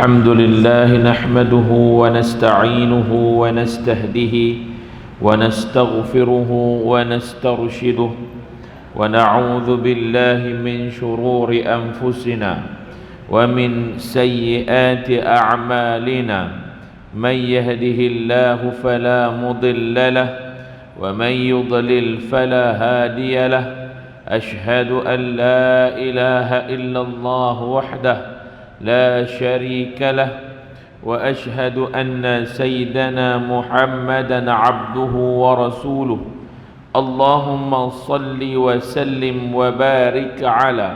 الحمد لله نحمده ونستعينه ونستهديه ونستغفره ونسترشده ونعوذ بالله من شرور أنفسنا ومن سيئات أعمالنا من يهده الله فلا مضل له ومن يضلل فلا هادي له أشهد أن لا إله إلا الله وحده لا شريك له وأشهد أن سيدنا محمدا عبده ورسوله اللهم صل وسلم وبارك على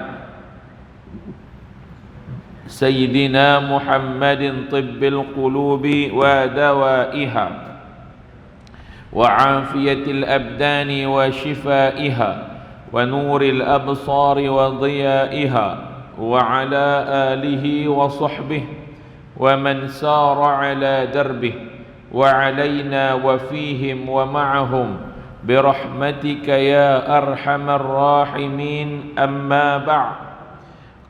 سيدنا محمد طب القلوب ودوائها وعافية الأبدان وشفائها ونور الأبصار وضيائها وعلى آله وصحبه ومن سار على دربه وعلينا وفيهم ومعهم برحمتك يا أرحم الراحمين أما بعد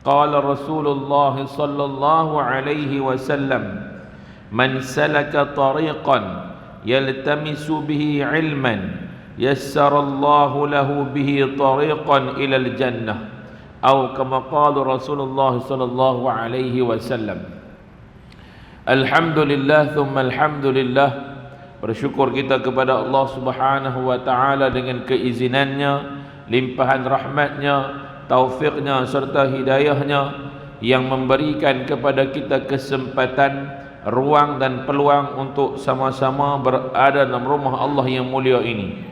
قال رسول الله صلى الله عليه وسلم من سلك طريقا يلتمس به علما يسر الله له به طريقا إلى الجنة أو كما قال رسول الله صلى الله عليه وسلم. Alhamdulillah thumma alhamdulillah, bersyukur kita kepada Allah Subhanahu wa taala dengan keizinannya, limpahan rahmatnya, taufiknya serta hidayahnya yang memberikan kepada kita kesempatan, ruang dan peluang untuk sama-sama berada dalam rumah Allah yang mulia ini.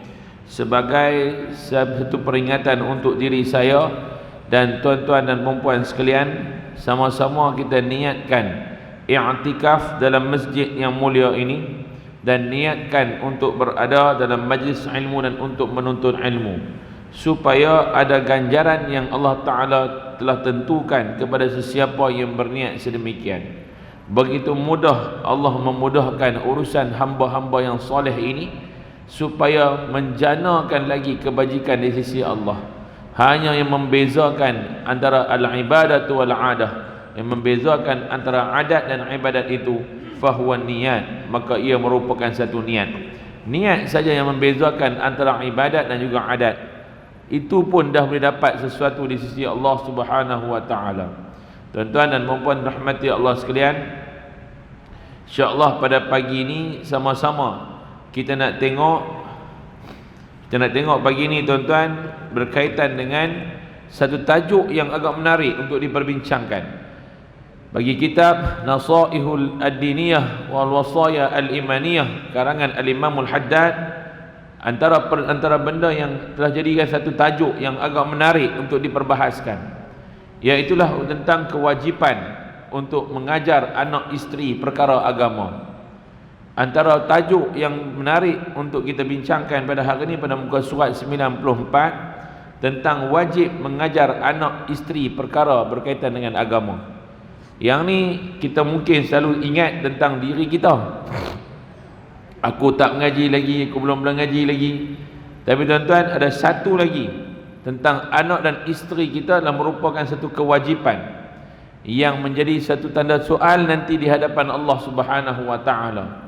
Sebagai satu peringatan untuk diri saya dan tuan-tuan dan puan-puan sekalian, sama-sama kita niatkan i'tikaf dalam masjid yang mulia ini dan niatkan untuk berada dalam majlis ilmu dan untuk menuntut ilmu, supaya ada ganjaran yang Allah Ta'ala telah tentukan kepada sesiapa yang berniat sedemikian. Begitu mudah Allah memudahkan urusan hamba-hamba yang soleh ini, supaya menjanakan lagi kebajikan di sisi Allah. Hanya yang membezakan antara al-ibadatu wal-adah, yang membezakan antara adat dan ibadat itu fahuwa niat, maka ia merupakan satu niat. Niat saja yang membezakan antara ibadat dan juga adat. Itu pun dah boleh dapat sesuatu di sisi Allah Subhanahu wa taala. Tuan-tuan dan puan-puan rahmati Allah sekalian, insya-Allah pada pagi ini sama-sama kita nak tengok pagi ni tuan-tuan berkaitan dengan satu tajuk yang agak menarik untuk diperbincangkan. Bagi kitab Nasaihul Ad-Diniyah wal Wasaya Al-Imaniyah karangan Al-Imam Al-Haddad, antara benda yang telah jadikan satu tajuk yang agak menarik untuk diperbahaskan, iaitulah tentang kewajipan untuk mengajar anak isteri perkara agama. Antara tajuk yang menarik untuk kita bincangkan pada hari ini pada muka surat 94 tentang wajib mengajar anak isteri perkara berkaitan dengan agama. Yang ni kita mungkin selalu ingat tentang diri kita. Aku tak mengaji lagi, aku belum mengaji lagi. Tapi tuan-tuan, ada satu lagi tentang anak dan isteri kita adalah merupakan satu kewajipan yang menjadi satu tanda soal nanti di hadapan Allah Subhanahu wa taala.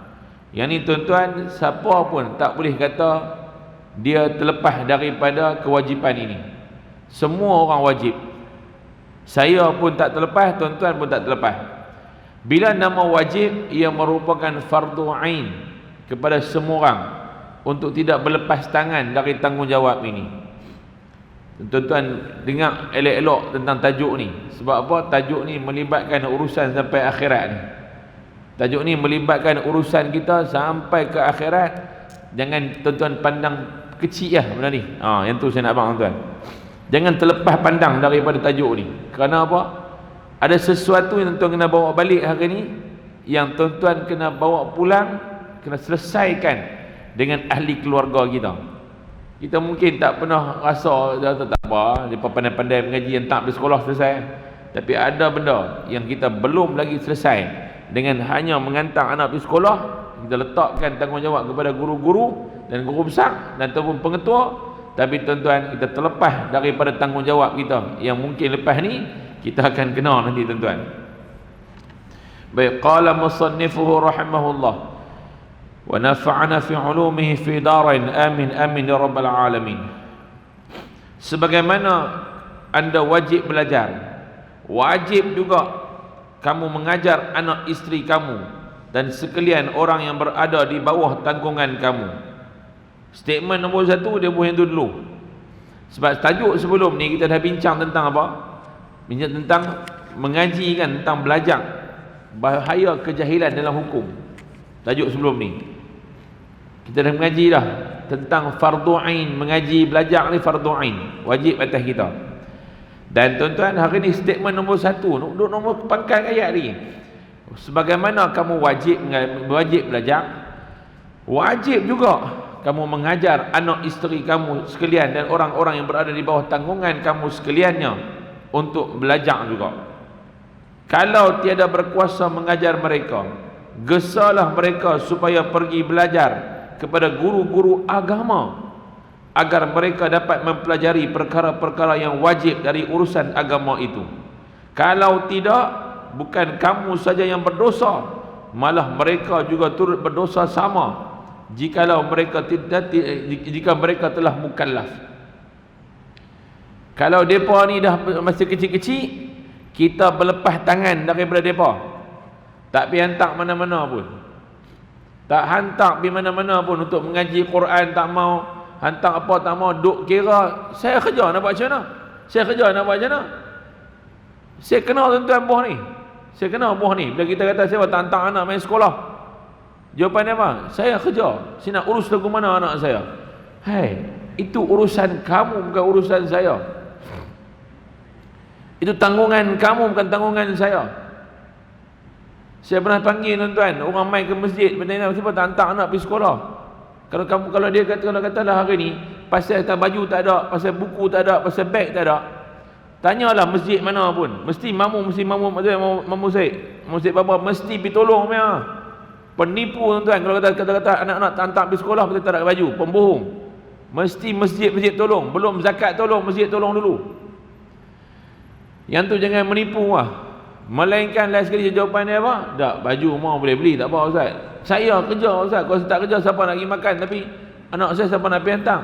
Yang ni tuan-tuan, siapa pun tak boleh kata dia terlepas daripada kewajipan ini. Semua orang wajib. Saya pun tak terlepas, tuan-tuan pun tak terlepas. Bila nama wajib, ia merupakan fardu ain kepada semua orang untuk tidak berlepas tangan dari tanggungjawab ini. Tuan-tuan dengar elok-elok tentang tajuk ni. Sebab apa? Tajuk ni melibatkan urusan sampai akhirat ni. Tajuk ni melibatkan urusan kita sampai ke akhirat. Jangan tuan-tuan pandang kecil lah benda ni. Yang tu saya nak abang tuan. Jangan terlepas pandang daripada tajuk ni. Kerana apa? Ada sesuatu yang tuan-tuan kena bawa balik hari ni, yang tuan-tuan kena bawa pulang, kena selesaikan dengan ahli keluarga kita. Kita mungkin tak pernah rasa tak apa, dia pandai-pandai mengaji yang tak di sekolah selesai. Tapi ada benda yang kita belum lagi selesai. Dengan hanya mengantar anak pergi sekolah, kita letakkan tanggungjawab kepada guru-guru dan guru besar dan ataupun pengetua. Tapi tuan-tuan, kita terlepas daripada tanggungjawab kita yang mungkin lepas ni kita akan kena nanti tuan-tuan. Baik, qala musannifuhu rahimahullah wa nafa'ana fi ulumihi fi darain amin amin ya rabbal alamin. Sebagaimana anda wajib belajar, wajib juga kamu mengajar anak isteri kamu dan sekalian orang yang berada di bawah tanggungan kamu. Statement nombor 1 dia buat itu dulu. Sebab tajuk sebelum ni kita dah bincang tentang apa? Bincang tentang mengaji kan, tentang belajar bahaya kejahilan dalam hukum. Tajuk sebelum ni kita dah mengaji dah tentang fardu ain. Mengaji belajar ni fardu ain, wajib atas kita. Dan tuan-tuan, hari ni statement nombor 1, nombor pangkal ayat ni, sebagaimana kamu wajib belajar, wajib juga kamu mengajar anak isteri kamu sekalian dan orang-orang yang berada di bawah tanggungan kamu sekaliannya untuk belajar juga. Kalau tiada berkuasa mengajar mereka, gesalah mereka supaya pergi belajar kepada guru-guru agama, agar mereka dapat mempelajari perkara-perkara yang wajib dari urusan agama itu. Kalau tidak, bukan kamu saja yang berdosa, malah mereka juga turut berdosa sama jika mereka telah mukallaf. Kalau mereka ni dah masih kecil-kecil, kita berlepas tangan daripada mereka, tak pergi hantar mana-mana pun, tak hantar pergi mana-mana pun untuk mengaji Quran, tak mau hantar apa, tak mau duk kira saya kerja nak buat macam mana, saya kerja nak buat macam mana. Saya kenal tuan-tuan buah ni, saya kenal buah ni. Bila kita kata saya tak hantar anak main sekolah, jawapan dia apa? Saya kerja, saya nak urus lagu mana anak saya. Hai, itu urusan kamu, bukan urusan saya. Itu tanggungan kamu, bukan tanggungan saya. Saya pernah panggil tuan-tuan, orang main ke masjid, bertanya kenapa tak hantar anak pergi sekolah. Kalau dia katalah hari ni pasal baju tak ada, pasal buku tak ada, pasal beg tak ada, tanyalah masjid mana pun, mesti mamu Syed Baba mesti pergi tolong dia. Penipu tuan-tuan kalau kata anak-anak tak hantar pergi sekolah pasal tak ada baju, pembohong. Mesti masjid tolong, belum zakat tolong, masjid tolong dulu. Yang tu jangan menipu lah. Melainkan last sekali jawapan dia apa? Tak, baju mau boleh beli, tak apa Ustaz. Saya kerja Ustaz, kalau saya tak kerja siapa nak pergi makan, tapi anak saya siapa nak pergi hantar?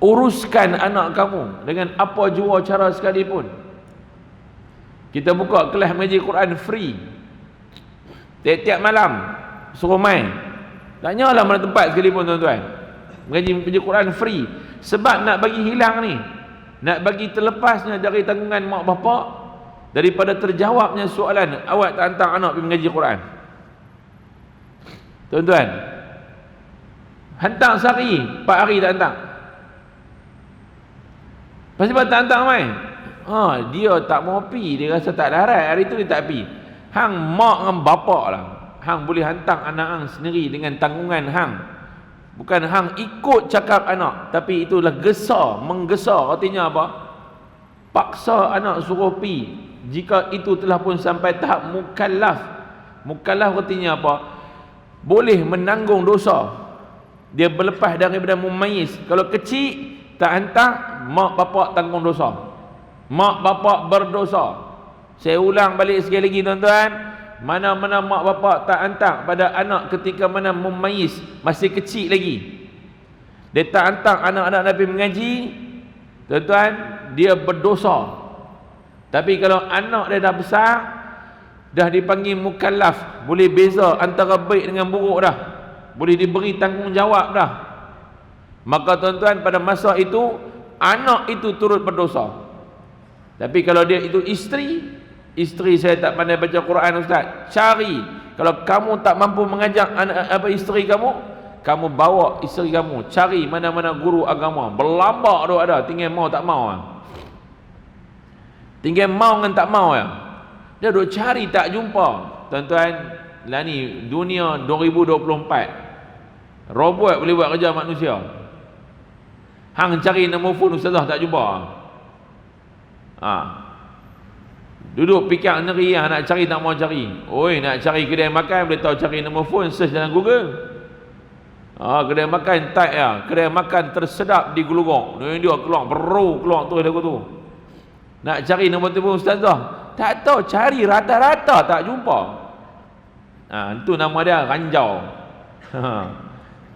Uruskan anak kamu dengan apa jua cara sekalipun. Kita buka kelas mengaji Quran free, tiap-tiap malam suruh main, tanyalah mana tempat sekalipun tuan-tuan, mengaji Quran free. Sebab nak bagi hilang ni, nak bagi terlepasnya dari tanggungan mak bapak, daripada terjawabnya soalan awak tak hantar anak pergi mengaji Quran. Tuan-tuan, hantar sehari, 4 hari tak hantar. Pasal apa tak hantar mai? Dia tak mau pi, dia rasa tak larat, hari tu dia tak pi. Hang mak dengan bapak lah, hang boleh hantar anak hang sendiri dengan tanggungan hang. Bukan hang ikut cakap anak, tapi itulah menggesa. Artinya apa? Paksa anak suruh pi. Jika itu telah pun sampai tahap mukallaf. Mukallaf artinya apa? Boleh menanggung dosa. Dia berlepas daripada mumayyiz. Kalau kecil tak hantar, mak bapak tanggung dosa. Mak bapak berdosa. Saya ulang balik sekali lagi tuan-tuan, mana-mana mak bapak tak hantar pada anak ketika mana mumayyiz, masih kecil lagi, dia tak hantar anak-anak Nabi mengaji, tuan-tuan, dia berdosa. Tapi kalau anak dia dah besar, dah dipanggil mukallaf, boleh beza antara baik dengan buruk dah, boleh diberi tanggungjawab dah, maka tuan-tuan pada masa itu anak itu turut berdosa. Tapi kalau dia itu isteri saya tak pandai baca Quran Ustaz, cari. Kalau kamu tak mampu mengajar isteri kamu, kamu bawa isteri kamu, cari mana-mana guru agama. Berlambak tu ada, tinggal mau tak mau lah. Tinggal mau dengan tak mau lah. Dia duk cari tak jumpa. Tuan-tuan, lah ni dunia 2024, robot boleh buat kerja manusia. Hang cari nombor phone ustazah tak jumpa. Duduk fikir neri nak cari tak mau cari. Oi, nak cari kedai makan boleh tahu cari nombor phone, search dalam Google. Kedai makan type ya, kedai makan tersedap di Gelugong. Dia keluar tu lagu tu. Nak cari nombor telefon ustazah, Tak tahu, cari rata-rata tak jumpa. Itu nama dia ranjau.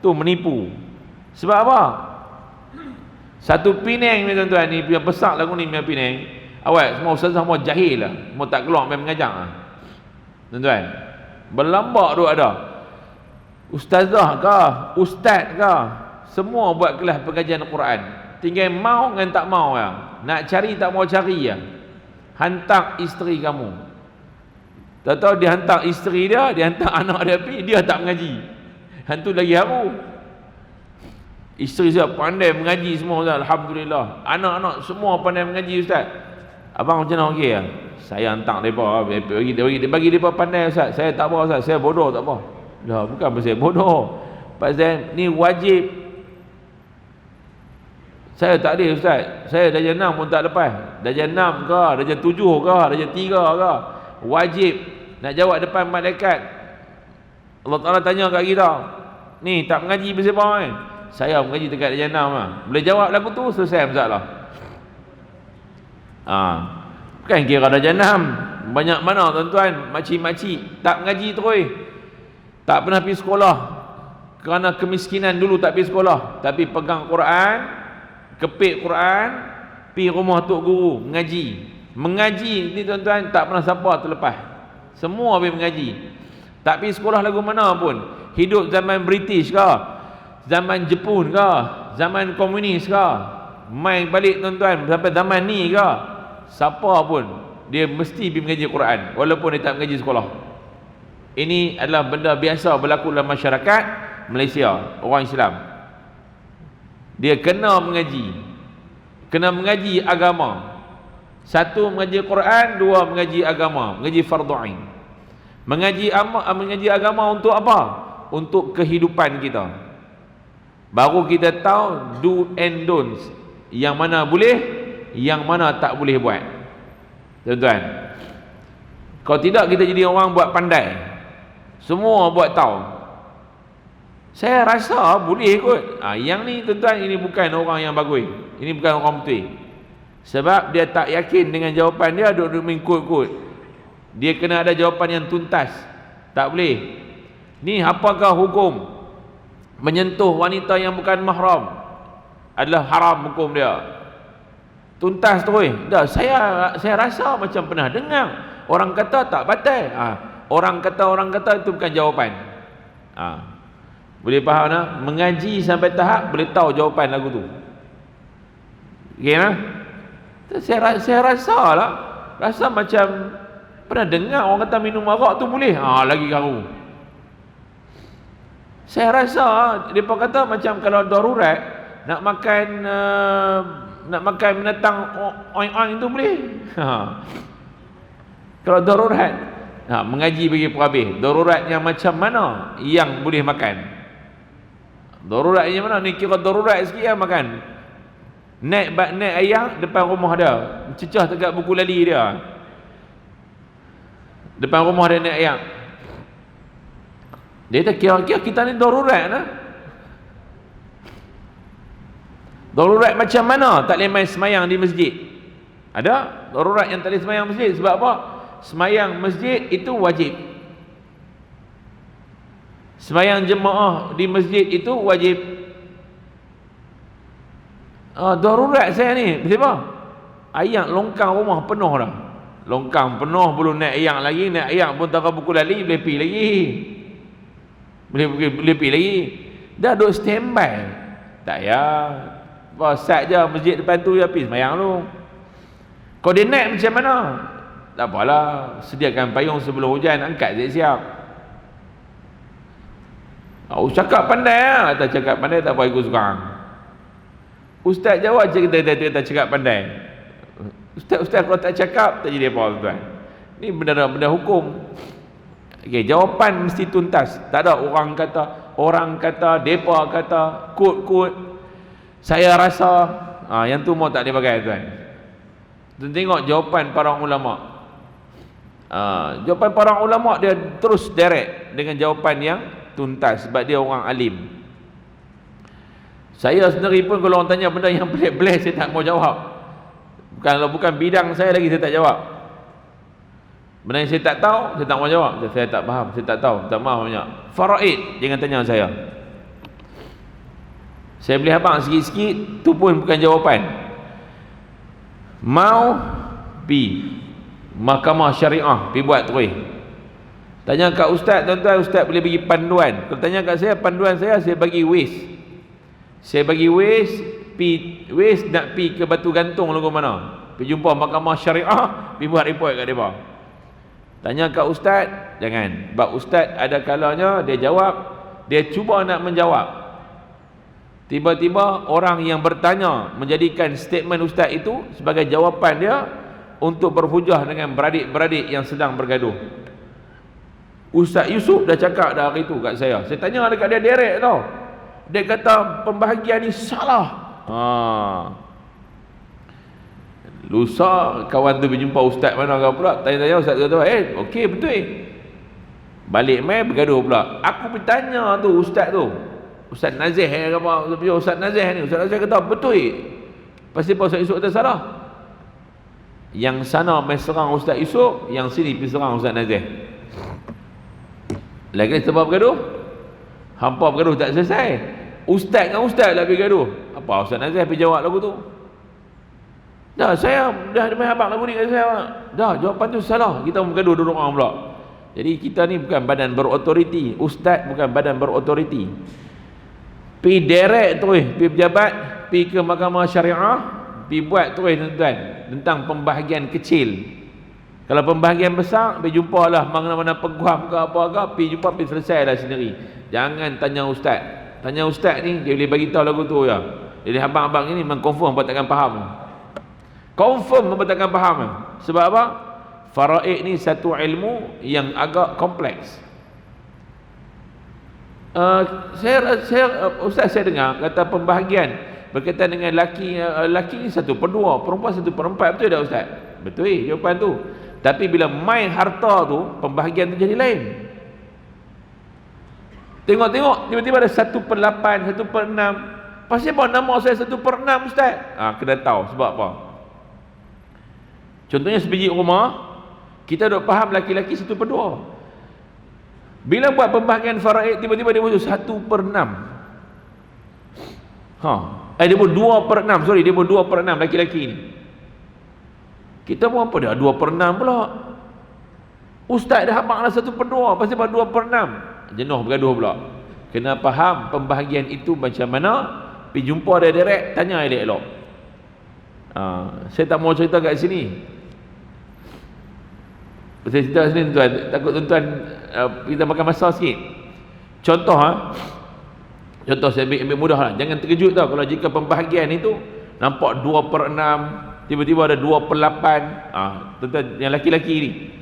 Tu menipu. Sebab apa? Satu Penang ni tuan-tuan, ni yang besar lagu ni punya Penang. Awak semua ustaz semua jahil lah. Semua tak keluar main mengajar. Tuan-tuan, berlambak tu ada. Ustazah ke, ustaz ke, semua buat kelas pengajian Al-Quran. Tinggal mau dengan tak mau ya. Nak cari tak mau cari ya. Hantar isteri kamu. Tahu-tahu dia hantar isteri dia hantar anak dia pergi, dia tak mengaji. Hantu lagi haru. Isteri saya pandai mengaji semua Ustaz, alhamdulillah. Anak-anak semua pandai mengaji Ustaz. Abang macam mana okey ya? Saya hantar depa bagi depa pandai Ustaz. Saya tak apa Ustaz, saya bodoh tak apa. Lah bukan pasal bodoh. Pasal ni wajib. Saya tak ada Ustaz. Saya darjah 6 pun tak lepas. Darjah 6 ke, darjah 7 ke, darjah 3 ke. Wajib nak jawab depan malaikat. Allah Ta'ala tanya kat kita, ni tak mengaji pasal apa kan? Saya mengaji dekat darjah 6 lah. Boleh jawab lagu tu, selesai masalah. Bukan kira darjah 6. Banyak mana tuan-tuan, makcik-makcik tak mengaji terus. Tak pernah pergi sekolah. Kerana kemiskinan dulu tak pergi sekolah. Tapi pegang Quran, kepit Quran, pergi rumah tok guru, mengaji. Mengaji ni tuan-tuan, tak pernah siapa terlepas. Semua pergi mengaji. Tak pergi sekolah lagu mana pun. Hidup zaman British ke, zaman Jepun ke, zaman komunis ke, main balik tuan-tuan sampai zaman ni ke, siapa pun dia mesti pergi mengaji Quran walaupun dia tak mengaji sekolah. Ini adalah benda biasa berlaku dalam masyarakat Malaysia, orang Islam. Dia kena mengaji. Kena mengaji agama. Satu, mengaji Quran. Dua, mengaji agama, mengaji fardu ain. Mengaji agama untuk apa? Untuk kehidupan kita. Baru kita tahu do and don'ts. Yang mana boleh, yang mana tak boleh buat. Tuan-tuan, kalau tidak kita jadi orang buat pandai. Semua buat tahu. Saya rasa boleh kot. Yang ni tuan-tuan, ini bukan orang yang bagus. Ini bukan orang betul. Sebab dia tak yakin dengan jawapan dia, duduk mengikut-ikut. Dia kena ada jawapan yang tuntas. Tak boleh. Ni apakah hukum menyentuh wanita yang bukan mahram? Adalah haram hukum dia. Tuntas terus. Dah, saya rasa macam pernah dengar orang kata tak batal. Orang kata itu bukan jawapan. Boleh faham tak? Mengaji sampai tahap boleh tahu jawapan lagu tu. Okey nah? Saya rasa lah, rasa macam pernah dengar orang kata minum arak tu boleh. Lagi karu. Saya rasa depa kata macam kalau darurat nak makan binatang oing-oing tu boleh. Kalau darurat, mengaji bagi perhabis. Darurat yang macam mana yang boleh makan? Darurat yang mana? Ni kira darurat sikit yang makan. Naik ayam depan rumah dia, cecah dekat buku lali dia. Depan rumah dia naik ayam. Dia kata kira-kira kita ni darurat lah. Darurat macam mana tak boleh main semayang di masjid? Ada darurat yang tak boleh semayang masjid. Sebab apa? Semayang masjid itu wajib. Semayang jemaah di masjid itu wajib. Darurat saya ni, kenapa? Ayam longkang rumah penuh dah. Longkang penuh, belum naik ayam lagi. Naik ayam pun tak buku lali, boleh pergi lagi. Boleh pergi lagi. Dah duduk standby. Tak payah. Sat je masjid depan tu, ya pergi semayang tu. Kalau dia naik macam mana? Tak apalah, sediakan payung sebelum hujan, angkat siap-siap. Cakap pandai lah. Tak cakap pandai tak apa, ikut sekarang. Ustaz jawab kita cakap pandai. Ustaz kalau tak cakap tak jadi apa tuan. Ni benda hukum. Okey, jawapan mesti tuntas. Tak ada orang kata, depa kata, kod. Saya rasa yang tu mau tak dia pakai tuan. Tengok jawapan para ulama. Jawapan para ulama dia terus direct dengan jawapan yang tuntas sebab dia orang alim. Saya sendiri pun kalau orang tanya benda yang belah-belah saya tak mau jawab. Kalau bukan bidang saya lagi saya tak jawab. Benda yang saya tak tahu, saya tak mau jawab. Saya tak faham, saya tak tahu, tak maaf banyak. Faraid, jangan tanya saya. Saya boleh abang sikit-sikit, tu pun bukan jawapan. Mau pi mahkamah syariah, pi buat terus. Tanya kat ustaz, tuan-tuan, ustaz boleh bagi panduan. Kalau tanya kat saya, panduan saya bagi wis. Saya bagi wis, nak pi ke Batu Gantung lagu mana? Pi jumpa mahkamah syariah, pi buat report kat depa. Tanya kat ustaz, jangan. Sebab ustaz ada kalanya dia jawab, dia cuba nak menjawab. Tiba-tiba orang yang bertanya menjadikan statement ustaz itu sebagai jawapan dia untuk berhujah dengan beradik-beradik yang sedang bergaduh. Ustaz Yusuf dah cakap dah hari tu kat saya. Saya tanya dekat dia direct tau. Dia kata pembahagian ni salah. Lusa kawan tu berjumpa ustaz mana kau pula, tanya-tanya ustaz tu kata, okey betul. Balik mai bergaduh pula. Aku bertanya tu ustaz tu. Ustaz Nazih ke apa? Ustaz Nazih ni. Ustaz Nazih kata betul. Pasti Ustaz Yusuf kata salah. Yang sana mai serang Ustaz Yusuf, yang sini pergi serang Ustaz Nazih. Lagi sebab bergaduh. Hampa bergaduh tak selesai. Ustaz dengan ustaz lah pergi gaduh. Apa Ustaz Nazih pergi jawab lagu tu? Dah saya dah main habaq lagu ni kat saya. Dah jawapan tu salah. Kita bergaduh duduk orang pula. Jadi kita ni bukan badan berautoriti. Ustaz bukan badan berautoriti. Pi direct terus, pi pejabat, pi ke mahkamah syariah, pi buat terus tuan-tuan tentang pembahagian kecil. Kalau pembahagian besar, pi jumpalah mana-mana peguam ke apa ke, pi jumpa, pi selesailah sendiri. Jangan tanya ustaz. Tanya ustaz ni, dia boleh bagi tahu lagu tu ya. Jadi abang-abang ini mengkonfirm apa takkan faham. Confirm apa takkan faham. Sebab apa? Faraid ni satu ilmu yang agak kompleks. Ustaz saya dengar kata pembahagian berkaitan dengan laki ni 1/2, perempuan 1/4, betul tak ustaz? Betul jawapan tu. Tapi bila main harta tu, pembahagian tu jadi lain. Tengok tiba-tiba ada 1/8, 1/6. Pasal apa nama saya 1/6 ustaz? Kena tahu sebab apa. Contohnya sebiji rumah, kita duk faham laki-laki 1/2. Bila buat pembahagian faraid, tiba-tiba dia buat 1/6. Dia buat 2/6, sorry, dia buat 2/6 laki-laki ni. Kita buat apa dia? 2/6 pula. Ustaz dah habaq lah 1/2, pasal apa 2/6? Jenuh bergaduh pula. Kena faham pembahagian itu macam mana, pergi jumpa dia direct, tanya dia elok. Saya tak mau cerita kat sini. Saya cerita sini tuan, takut tuan kita makan masa sikit. Contoh contoh saya ambil mudah lah. Jangan terkejut tau kalau jika pembahagian itu nampak 2/6, tiba-tiba ada 2/8. Tuan-tuan yang laki-laki ni.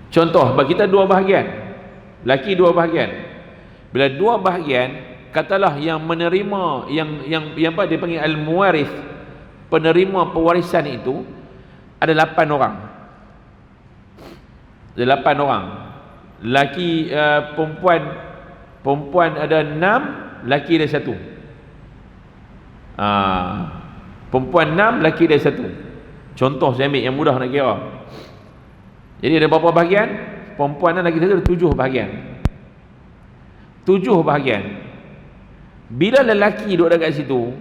Contoh, bagi kita 2 bahagian. Laki 2 bahagian. Bila 2 bahagian, katalah yang menerima yang apa dia panggil al-muwaris, penerima pewarisan itu ada 8 orang. Ada 8 orang. Laki perempuan ada 6, laki ada 1. Perempuan 6, laki ada 1. Contoh saya ambil yang mudah nak kira. Jadi ada berapa bahagian? Perempuan dan laki 1 ada 7 bahagian. 7 bahagian. Bila lelaki duduk dekat situ,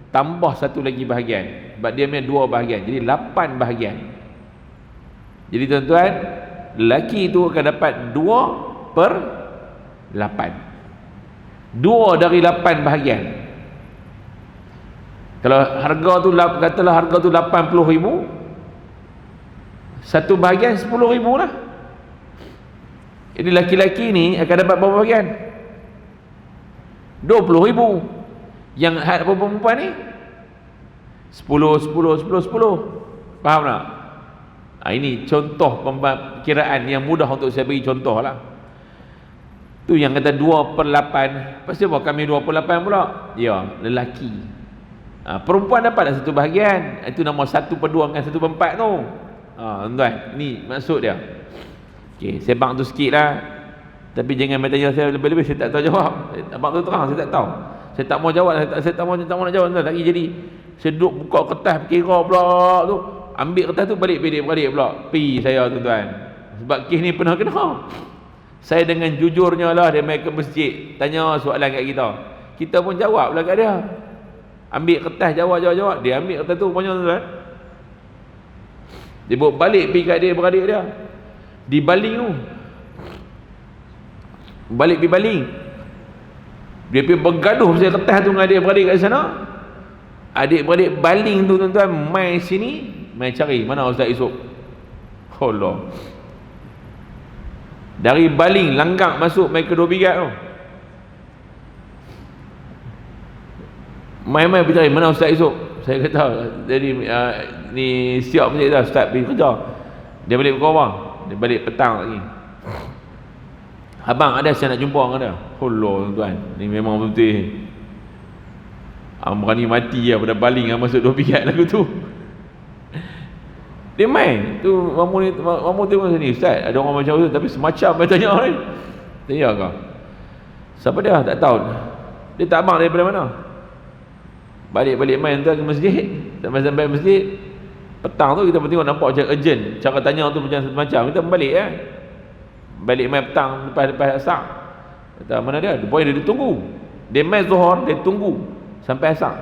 tambah 1 lagi bahagian. Sebab dia punya 2 bahagian. Jadi 8 bahagian. Jadi tuan-tuan, lelaki itu akan dapat 2/8. 2 dari 8 bahagian. Kalau harga tu, katalah harga tu 80,000, 1 bahagian 10,000 lah. Jadi laki-laki ni akan dapat berapa bahagian? 20,000. Yang perempuan ni 10, 10, 10, 10. Faham tak? Ini contoh kiraan yang mudah untuk saya bagi contoh lah. Tu yang kata 2/8. Pasti apa kami 2/8 pula? Ya, lelaki. Perempuan dapat 1 bahagian. Itu nama 1/2 dengan 1/4 tu. Tuan-tuan, ni maksud dia. Okey, saya bang tu sikit lah. Tapi jangan bertanya saya lebih-lebih, saya tak tahu jawab. Abang tu terang, saya tak tahu. Saya tak mau jawab, saya tak mau nak jawab tuan. Lagi jadi saya duduk buka kertas kira pula tu. ambil kertas tu balik adik-beradik pula. Pi saya tuan-tuan. Sebab kes ni pernah kena. Saya dengan jujurnya lah, dia mai ke masjid, tanya soalan kat kita. Kita pun jawab lah kat dia. Ambil kertas, jawab. Dia ambil kertas tu rupanya tuan-tuan. Dia bawa balik pergi kat adik-beradik dia. Dibaling tu. Balik pergi baling. Dia pergi bergaduh pasal kertas tu dengan adik-beradik kat sana. Adik-beradik baling tu tuan-tuan, mai sini, mai cari mana Ustaz Isuk. Allah. Dari baling langgang masuk mai ke 2 bigat tu. Mai pergi cari mana Ustaz Isuk. Saya kata jadi ni siap macam dah Ustaz pergi kerja. Dia balik pukul berapa? Dia balik petang lagi. Abang ada saya nak jumpa dengan dia. Allah tuan-tuan, ni memang betul. Abang berani mati lah pada baling lah masuk 2 bigat lagu tu. Dia main tu mamu tengok sini, Ustaz ada orang macam tu tapi semacam dia tanya ni. Tanya kau. Siapa dia? Tak tahu. Dia tak abang daripada mana? Balik main tuan ke masjid. Sampai masjid. Petang tu kita tengok nampak macam urgent. Cara tanya tu macam kita balik balik main petang lepas asar. Kata mana dia? Dia tunggu. Dia main zuhur, dia tunggu sampai asar.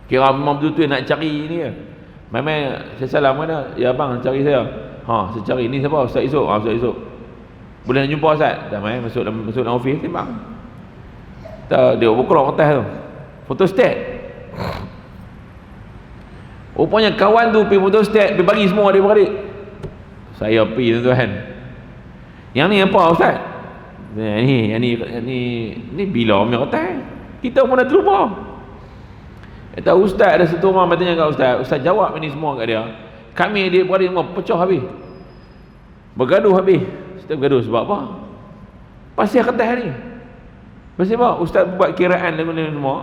Kira memang betul-betul nak cari ni ke. Memang saya salam mana? Ya abang cari saya. Saya cari ni siapa? Ustaz Isuk. Ustaz Isuk. Boleh nak jumpa Ustaz? Dah main masuk dalam office timbang. Dia buka kertas tu. Fotostat. Rupanya kawan tu pergi fotostat, pergi bagi semua adik-beradik. Saya pergi tuan-tuan. Yang ni apa Ustaz? Ni bila punya kertas? Kita pun dah terlupa. Kata Ustaz ada satu orang bertanya kat Ustaz jawab ini semua kat dia. Kami adik-beradik semua pecah habis. Bergaduh habis. Kita bergaduh sebab apa? Pasal kertas ni. Pasal apa? Ustaz buat kiraan dengan semua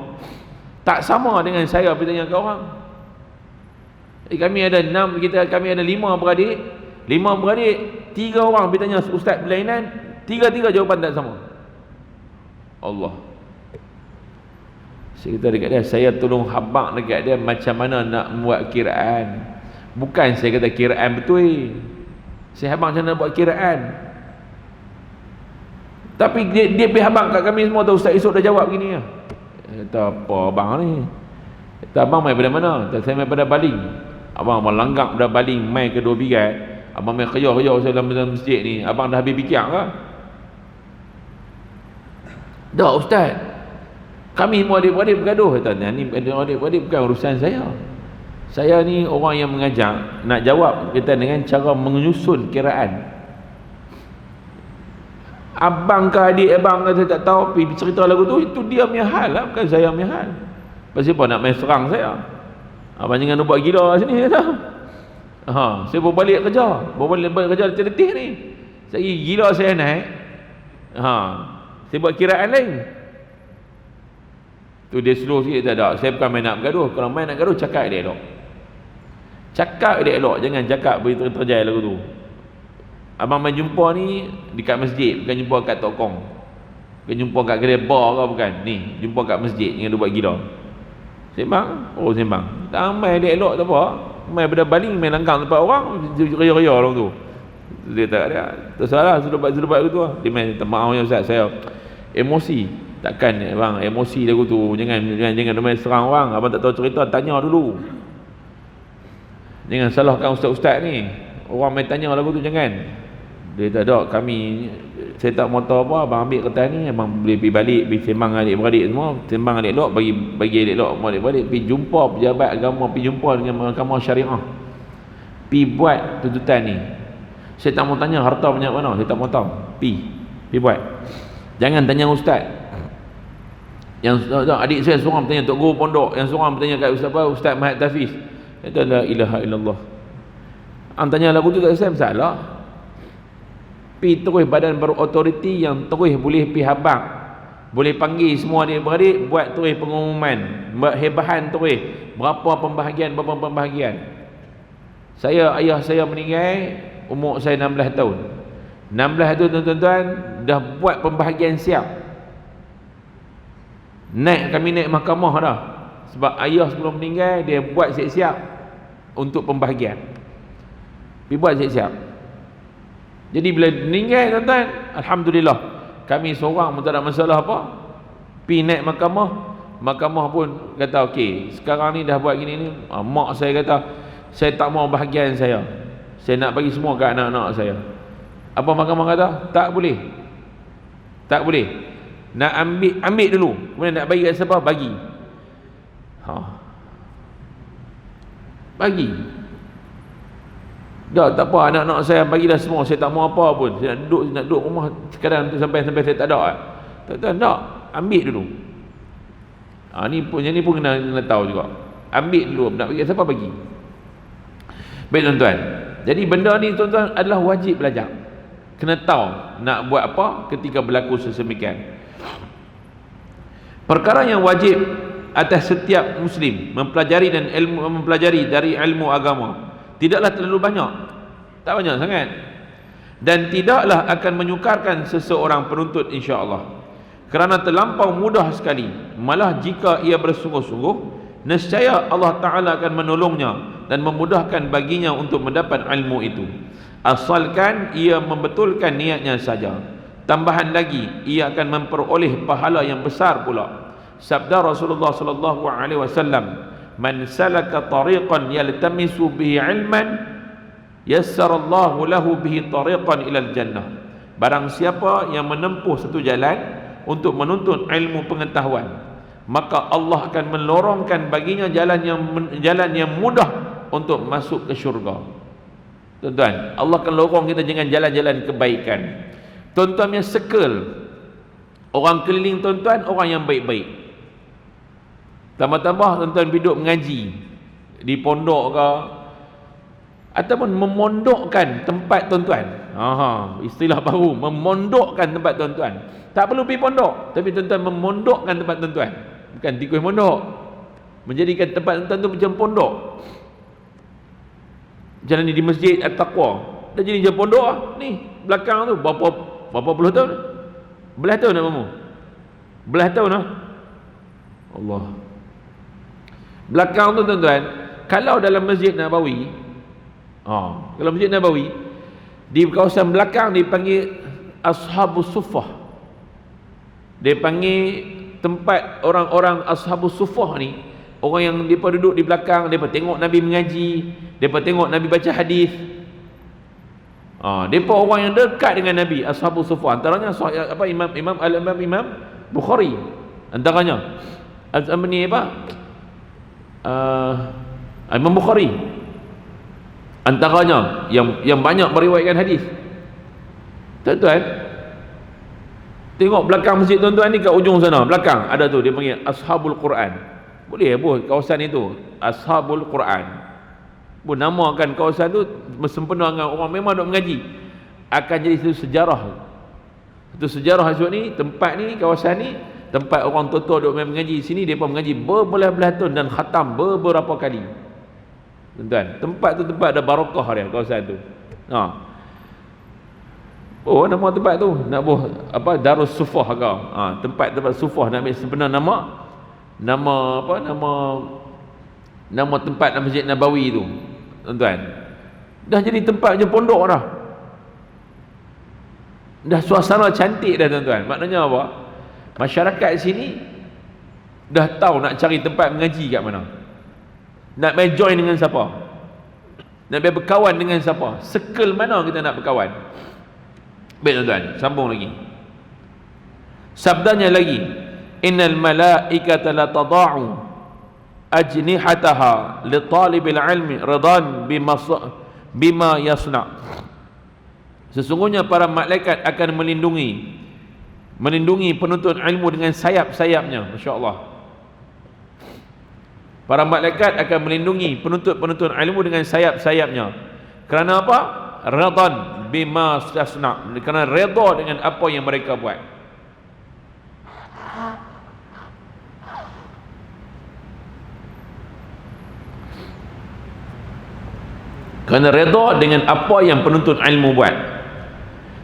tak sama dengan saya bertanya kat orang. Kami ada 5 beradik. 5 beradik, 3 orang bertanya Ustaz berlainan, 3 jawapan tak sama. Allah. Saya kata dekat dia, saya tolong habaq dekat dia macam mana nak buat kiraan. Bukan saya kata kiraan betul. Saya habaq macam mana buat kiraan. Tapi dia pergi habaq kat kami semua tahu Ustaz Isuk dah jawab gini lah. Kata apa abang ni? Kata abang main pada mana? Kata saya main pada baling. Abang langgak pada baling main ke 2 bigat. Abang main kerja-kerja dalam masjid ni. Abang dah habis fikir ke? Dah Ustaz, kami semua adik-beradik bergaduh. Kata ni adik-beradik bukan urusan saya. Saya ni orang yang mengajar, nak jawab kita dengan cara menyusun kiraan. Abang ke adik abang kata tak tahu pergi cerita lagu tu, itu dia punya hal lah, bukan saya punya hal. Pasal apa nak main serang saya? Abang jangan buat gila sini kata. Saya bawa balik kerja letih ni. Saya gila saya naik. Saya buat kiraan lain. Tu dia slow sikit, tak ada. Saya bukan main nak bergaduh. Kalau main nak gaduh cakap elok. Cakap elok, jangan cakap terjai lagu tu. Abang main jumpa ni dekat masjid, bukan jumpa kat tokong. Bukan jumpa kat kedai bar ke bukan. Ni, jumpa kat masjid, jangan buat gila. Sembang, sembang. Tak main elok tak apa. Main pada baling, main langgang tempat orang, ria-ria orang tu. Dia tak ada. Tersalah sudah buat lagu tu. Dia main maaf ya Ustaz, saya emosi. Takkan bang emosi lagu tu. Jangan main serang orang. Abang tak tahu cerita, tanya dulu. Jangan salahkan ustaz-ustaz ni. Orang main tanya lagu tu jangan. Dia tak ada, saya tak mau tahu apa, abang ambil kertas ni, abang boleh pergi balik, pergi sembang adik-beradik semua, sembang adik-lok, bagi adik-lok, adik-beradik, pergi jumpa pejabat agama, pergi jumpa dengan mahkamah syariah, pergi buat tuntutan ni. Saya tak mau tanya harta banyak mana, saya tak mau tahu, pergi buat. Jangan tanya ustaz. Yang adik saya seorang bertanya, Tok Guru Pondok, yang seorang bertanya kat Ustaz Mahat Tafiz, kata la ilaha illallah. Tanya lagu tu tak salah. Pi terus badan berautoriti yang terus boleh pi habaq, boleh panggil semua adik-beradik, buat terus pengumuman, buat hebahan terus berapa pembahagian. Ayah saya meninggal umur saya 16 tahun. 16 tu tuan-tuan dah buat pembahagian siap. Kami naik mahkamah dah. Sebab ayah sebelum meninggal dia buat siap-siap. untuk pembahagian. Pergi buat siap-siap. Jadi bila meninggal tuan-tuan, alhamdulillah, kami seorang pun tak ada masalah apa. Pergi naik mahkamah pun kata okey, sekarang ni dah buat gini ni, mak saya kata saya tak mau bahagian saya nak bagi semua ke anak-anak saya. Apa mahkamah kata? Tak boleh, nak ambil dulu, kemudian nak bagi kat siapa? Bagi dah, tak apa, anak-anak saya bagilah semua, saya tak mau apa pun, saya nak duduk rumah sekadar sampai saya tak ada. Tak, ambil dulu. Ni pun kena tahu juga. Ambil dulu, nak bagi siapa bagi. Baik tuan-tuan, jadi benda ni tuan-tuan adalah wajib belajar. Kena tahu nak buat apa ketika berlaku sesemikian. Perkara yang wajib atas setiap muslim mempelajari dari ilmu agama tidaklah terlalu banyak, tak banyak sangat, dan tidaklah akan menyukarkan seseorang penuntut insya-Allah, kerana terlampau mudah sekali. Malah jika ia bersungguh-sungguh, nescaya Allah Ta'ala akan menolongnya dan memudahkan baginya untuk mendapat ilmu itu, asalkan ia membetulkan niatnya saja. Tambahan lagi, ia akan memperoleh pahala yang besar pula. Sabda Rasulullah sallallahu alaihi wasallam, "Man salaka tariqan yaltamisu bihi ilman, yassarallahu lahu bihi tariqan ilal jannah." Barang siapa yang menempuh satu jalan untuk menuntut ilmu pengetahuan, maka Allah akan melorongkan baginya jalan yang mudah untuk masuk ke syurga. Tuan-tuan, Allah akan lorong kita dengan jalan-jalan kebaikan. Tuan-tuan yang circle orang keliling tuan-tuan, orang yang baik-baik. Tambah-tambah tuan-tuan duduk mengaji di pondok ke, ataupun memondokkan tempat tuan-tuan. Istilah baru, memondokkan tempat tuan-tuan. Tak perlu pergi pondok, tapi tuan-tuan memondokkan tempat tuan-tuan. Bukan tikus mondok, menjadikan tempat tuan-tuan tu macam pondok. Jalan ni di Masjid At-Taqwa, dah jadi macam pondok lah. Ni belakang tu berapa puluh tahun? Belah tahun nak mamu? Belah tahun lah. Allah. Belakang tu tuan-tuan, kalau dalam Masjid Nabawi, kalau Masjid Nabawi, di kawasan belakang dipanggil Ashabus Suffah. Dia panggil tempat orang-orang Ashabus Suffah ni, orang yang mereka duduk di belakang, mereka tengok Nabi mengaji, mereka tengok Nabi baca hadis. Mereka orang yang dekat dengan Nabi, Ashabus Suffah. Antaranya Imam Bukhari. Antaranya Imam Bukhari. Antaranya yang banyak meriwayatkan hadis. Tuan-tuan, tengok belakang masjid tuan-tuan ni, kat ujung sana belakang ada tu, dia panggil Ashabul Quran. Boleh apa kawasan itu Ashabul Quran. Pun namakan kawasan tu sempena dengan orang memang duk mengaji, akan jadi satu sejarah. Itu sejarah esok ni, tempat ni, kawasan ni, tempat orang tua-tua duk mengaji sini, depa mengaji berbelah-belah tahun dan khatam beberapa kali. Tuan-tuan, tempat tu tempat ada barakah dia, kawasan tu. Nama tempat tu nak buh apa, Darus Sufah ke? Tempat Sufah, nak ambil sebenar nama tempat Masjid Nabawi tu. Tuan-tuan, dah jadi tempat macam pondok dah suasana cantik dah tuan-tuan. Maknanya apa? Masyarakat sini dah tahu nak cari tempat mengaji kat mana, nak main join dengan siapa, nak berkawan dengan siapa, circle mana kita nak berkawan. Baik tuan-tuan, sambung lagi. Sabdanya lagi, innal malaikata la tada'u ajnihataha li talibil ilmi ridan bima yasna'. Sesungguhnya para malaikat akan melindungi penuntut ilmu dengan sayap-sayapnya. Masya-Allah. Para malaikat akan melindungi penuntut ilmu dengan sayap-sayapnya. Kerana apa? Ridan bima yasna', kerana redha dengan apa yang mereka buat. Kerana redha dengan apa yang penuntut ilmu buat.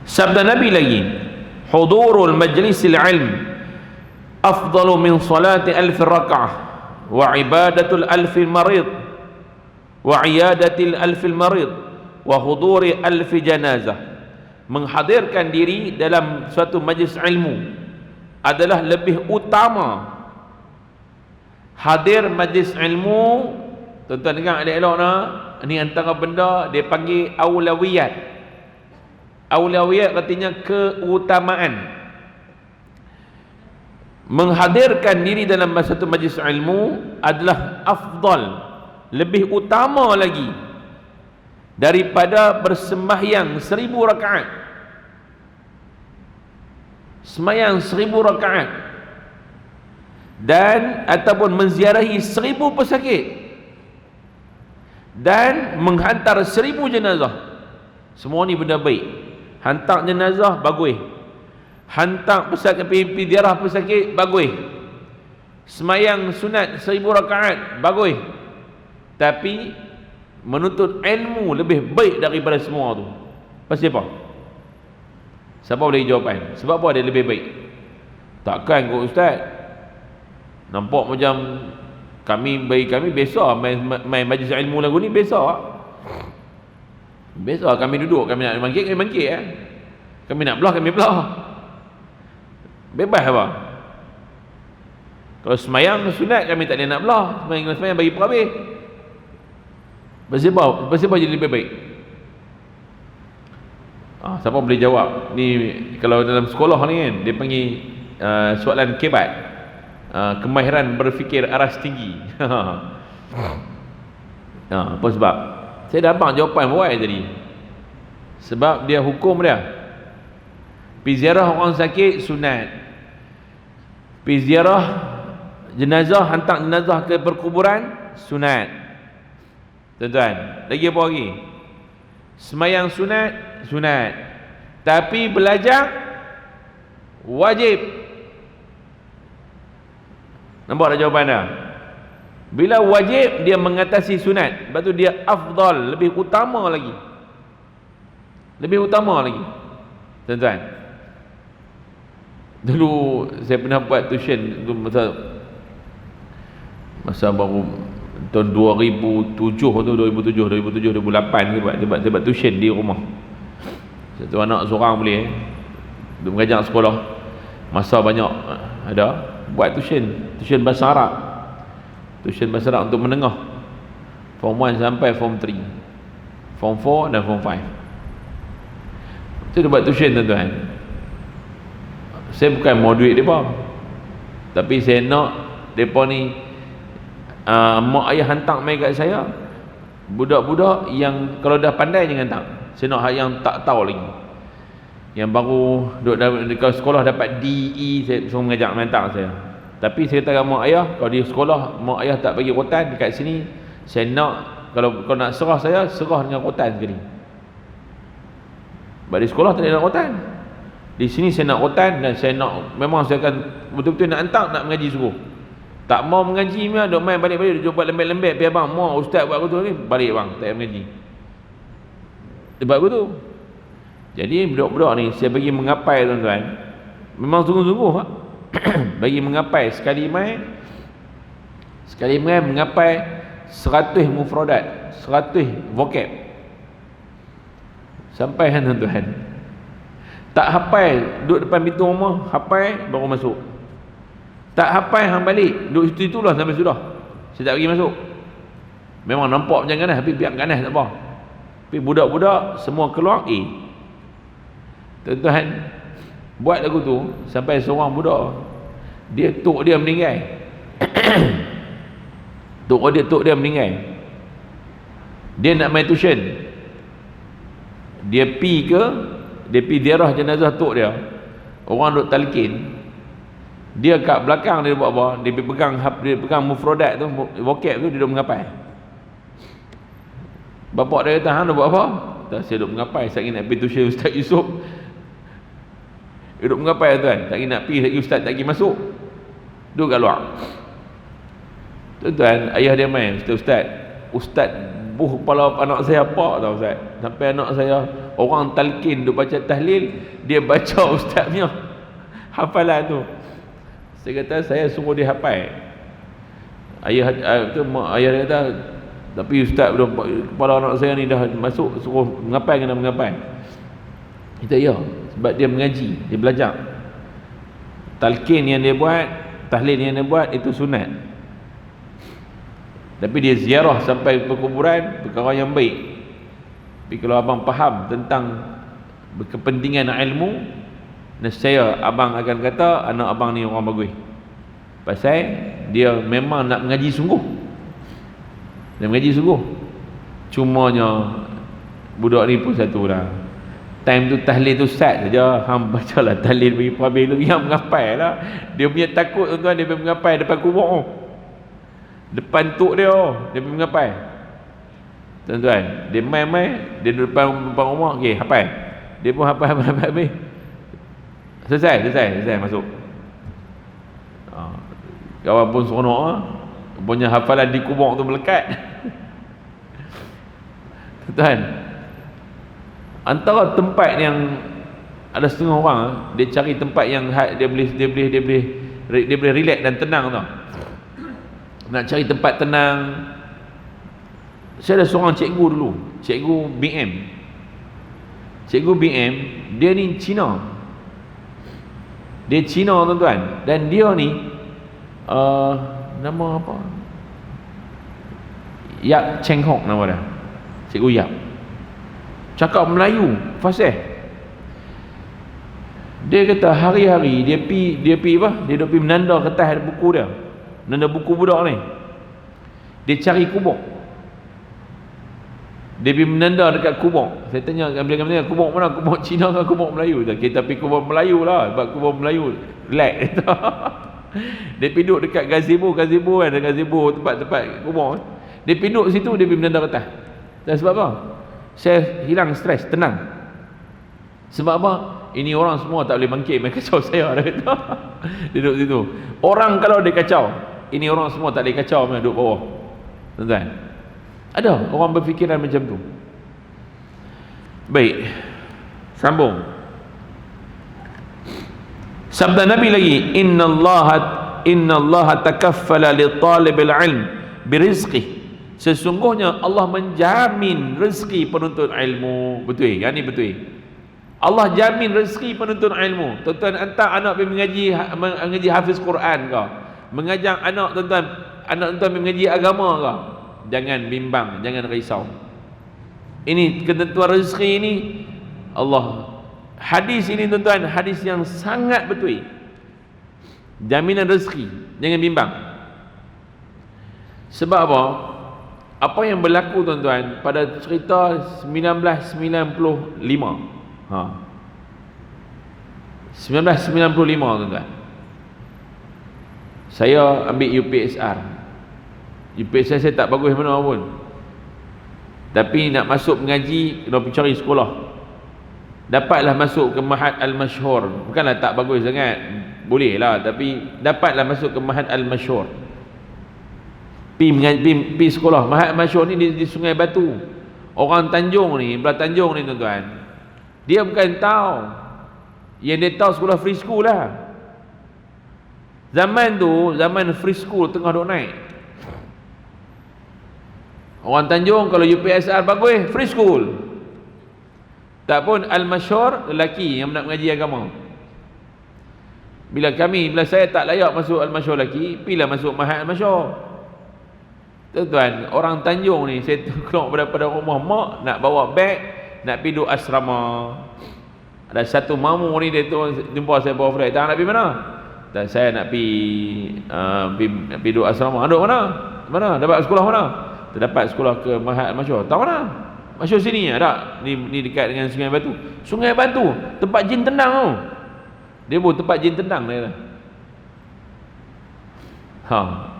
Sabda Nabi lagi, hudurul majlisil ilm afdalu min salati alf raka'ah wa ibadatul alf marid. wa iyadatil alfil marid wa huduri alfi janazah. Menghadirkan diri dalam suatu majlis ilmu adalah lebih utama. Hadir majlis ilmu, tuan-tuan dengar elok-elok nak, ni antara benda dia panggil aulawiyat. Aulawiyat artinya keutamaan. Menghadirkan diri dalam satu majlis ilmu adalah afdal, lebih utama lagi daripada bersembahyang 1000 rakaat. Sembahyang 1000 rakaat dan ataupun menziarahi 1000 pesakit dan menghantar 1000 jenazah. Semua ni benda baik. Hantar jenazah bagus, hantar pesakit, pergi ziarah pesakit bagus, sembahyang sunat 1000 rakaat bagus. Tapi menuntut ilmu lebih baik daripada semua tu. Pasal apa? Siapa boleh jawapan? Sebab apa dia lebih baik? Takkan kot ustaz, nampak macam bagi kami biasa main majlis ilmu lagu ni biasa. Biasa kami duduk, kami nak bangkit, kami bangkit kami nak belah, kami belah. Bebas apa? Kalau semayang sunat kami tak ada nak belah, semayang bagi perhabis. Pasal apa jadi lebih baik? Siapa boleh jawab? Ni kalau dalam sekolah ni kan dia panggil soalan kebat, kemahiran berfikir aras tinggi. Apa sebab? Saya dah abang jawapan buat tadi. Sebab dia hukum dia. Pergi ziarah orang sakit sunat. Pergi ziarah jenazah, hantar jenazah ke perkuburan sunat. Tuan-tuan, lagi apa lagi? Semayang sunat. Tapi belajar wajib. Nampak tak jawapan dah? Bila wajib dia mengatasi sunat, lepas tu dia afdal, lebih utama lagi. Lebih utama lagi. Tuan-tuan, dulu saya pernah buat tuition tu masa baru tahun 2007 2008 saya buat tuition di rumah. Satu anak seorang boleh duk mengajar sekolah, masa banyak ada buat tuition bahasa Arab. Tuition bahasa Arab untuk menengah, form 1 sampai form 3, form 4 dan form 5. Itu dia buat tuition, tuan-tuan. Saya bukan mau duit mereka, tapi saya nak mereka ni mak ayah hantar mai kat saya budak-budak yang kalau dah pandai jangan hantar. Saya nak yang tak tahu lagi, yang baru duduk dekat sekolah dapat DE, saya suruh mengajak hantar saya. Tapi saya kata mak ayah, kalau di sekolah mak ayah tak bagi rotan dekat sini, saya nak kalau kau nak serah saya, serah dengan rotan sekali. Sebab di sekolah tak ada rotan, di sini saya nak rotan, dan saya nak memang saya akan betul-betul nak hantar, nak mengaji suruh. Tak mau mengaji ni, duk main balik-balik, duk buat lembek-lembek, biar bang, mau ustaz buat betul ni, balik bang, tak payah mengaji. Sebab betul. Jadi budak-budak ni saya bagi mengapai, tuan-tuan. Memang sungguh-sungguh pak. Bagi mengapai sekali main mengapai 100 mufradat, 100 vocab. Sampai kan tuan-tuan. Tak hafal, duduk depan pintu rumah, hafal baru masuk. Tak hafal hang balik, duduk situ-itulah sampai sudah. Saya tak bagi masuk. Memang nampak macam ganas, tapi biar ganas tak apa. Tapi budak-budak semua keluar A. Tuan-tuan, buat lagu tu sampai seorang budak tok dia meninggal. tok dia meninggal. Dia nak main tuition. Dia pi ziarah jenazah tok dia. Orang duk talqin. Dia kat belakang dia buat apa? Dia pegang mufradat tu, vocab tu, dia duk mengapai. Bapak dia kata, "Hang nak buat apa?" Tak, saya duk mengapai, saya nak pergi tuition Ustaz Yusof. Duduk mengapai, tuan, tak nak pergi lagi, ustaz tak pergi masuk, duduk kat luar. Tuan-tuan, ayah dia main, ustaz buh kepala anak saya apa tau ustaz, sampai anak saya orang talqin duk baca tahlil, dia baca ustaz punya hafalan tu. Saya kata saya suruh dia hafal. Ayah dia kata Tapi ustaz kepala anak saya ni dah masuk, suruh mengapai, kena mengapai. Kita ya, sebab dia mengaji, dia belajar. Talqin yang dia buat, tahlil yang dia buat itu sunat. Tapi dia ziarah sampai perkuburan, perkara yang baik. Tapi kalau abang faham tentang kepentingan ilmu, nescaya abang akan kata anak abang ni orang bagus. Pasal dia memang nak mengaji sungguh. Dia mengaji sungguh. Cumanya budak ni pun satu lah, time tu tahlil tu start saja, hang bacalah tahlil bagi habis tu, yang mengapai lah. Dia punya takut tuan-tuan, dia pergi mengapai depan kubur, depan tok dia, dia pergi mengapai tuan-tuan. Dia main-main, dia duduk depan rumah, okey, hafal. Dia pun hafal habis. Selesai masuk. Kawan pun seronok lah. Punya hafalan di kubur tu melekat. Tuan, antara tempat yang ada setengah orang dia cari tempat yang dia boleh relax dan tenang tau. Nak cari tempat tenang. Saya ada seorang cikgu dulu, cikgu BM. Cikgu BM, dia ni Cina. Dia Cina tuan-tuan, dan dia ni nama apa? Yap Cheng Hok nama dia. Cikgu Yap. Cakap Melayu fasih. Dia kata hari-hari dia pi apa? Dia duk pi menanda kertas buku dia. Menanda buku budak ni. Dia cari kubur. Dia pergi menanda dekat kubur. Saya tanya bila kubur mana? Kubur Cina ke kubur Melayu? Kita pergi kubur Melayu lah, sebab kubur Melayu relax. Dia pergi duduk dekat gazebo kan, ada gazebo tempat-tempat kubur. Dia pergi duduk situ, dia pergi menanda kertas. Dan sebab apa? Saya hilang stres, tenang. Sebab apa? Ini orang semua tak boleh bangkit main kacau saya, dia kata. Dia duduk situ. Orang kalau dia kacau, ini orang semua tak boleh kacau main duduk bawah. Tuan-tuan, ada orang berfikiran macam tu. Baik, sambung. Sabda Nabi lagi, innallaha takaffala li talibil ilm birizqih. Sesungguhnya Allah menjamin rezeki penuntut ilmu. Betul? Yang ni betul. Allah jamin rezeki penuntut ilmu. Tuan-tuan hantar anak pergi mengaji hafiz Quran ke? Mengajar anak tuan-tuan pergi mengaji agama ke? Jangan bimbang, jangan risau. Ini ketentuan rezeki ini Allah. Hadis ini tuan-tuan, hadis yang sangat betul. Jaminan rezeki, jangan bimbang. Sebab apa? Apa yang berlaku tuan-tuan pada cerita 1995. 1995 tuan-tuan. Saya ambil UPSR. UPSR saya tak bagus mana pun. Tapi nak masuk mengaji kena pergi cari sekolah. Dapatlah masuk ke Mahad Al-Masyhur. Bukanlah tak bagus sangat, boleh lah, tapi dapatlah masuk ke Mahad Al-Masyhur. Pi sekolah Mahad Al-Masyhur ni di Sungai Batu. Orang Tanjung ni, belah Tanjung ni tuan-tuan, dia bukan tahu. Yang dia tahu sekolah free school lah. Zaman tu, zaman free school tengah duk naik. Orang Tanjung kalau UPSR bagus, free school. Tak pun Al-Masyhur, lelaki yang nak mengaji agama. Bila saya tak layak masuk Al-Masyhur lelaki, pilah masuk Mahad Al-Masyhur. Tuan-tuan, orang Tanjung ni, saya keluar daripada rumah mak, nak bawa beg, nak pergi duduk asrama. Ada satu mamu ni, dia tu jumpa saya bawa flight. Tak nak pergi mana? Dan saya nak pergi duduk asrama. Duduk mana? Mana? Dapat sekolah mana? Terdapat sekolah ke Mahad Al-Masyhur. Tahu mana? Masyhur sini ada. Ni dekat dengan Sungai Batu. Sungai Batu, tempat jin tendang tu. Dia pun tempat jin tendang dia.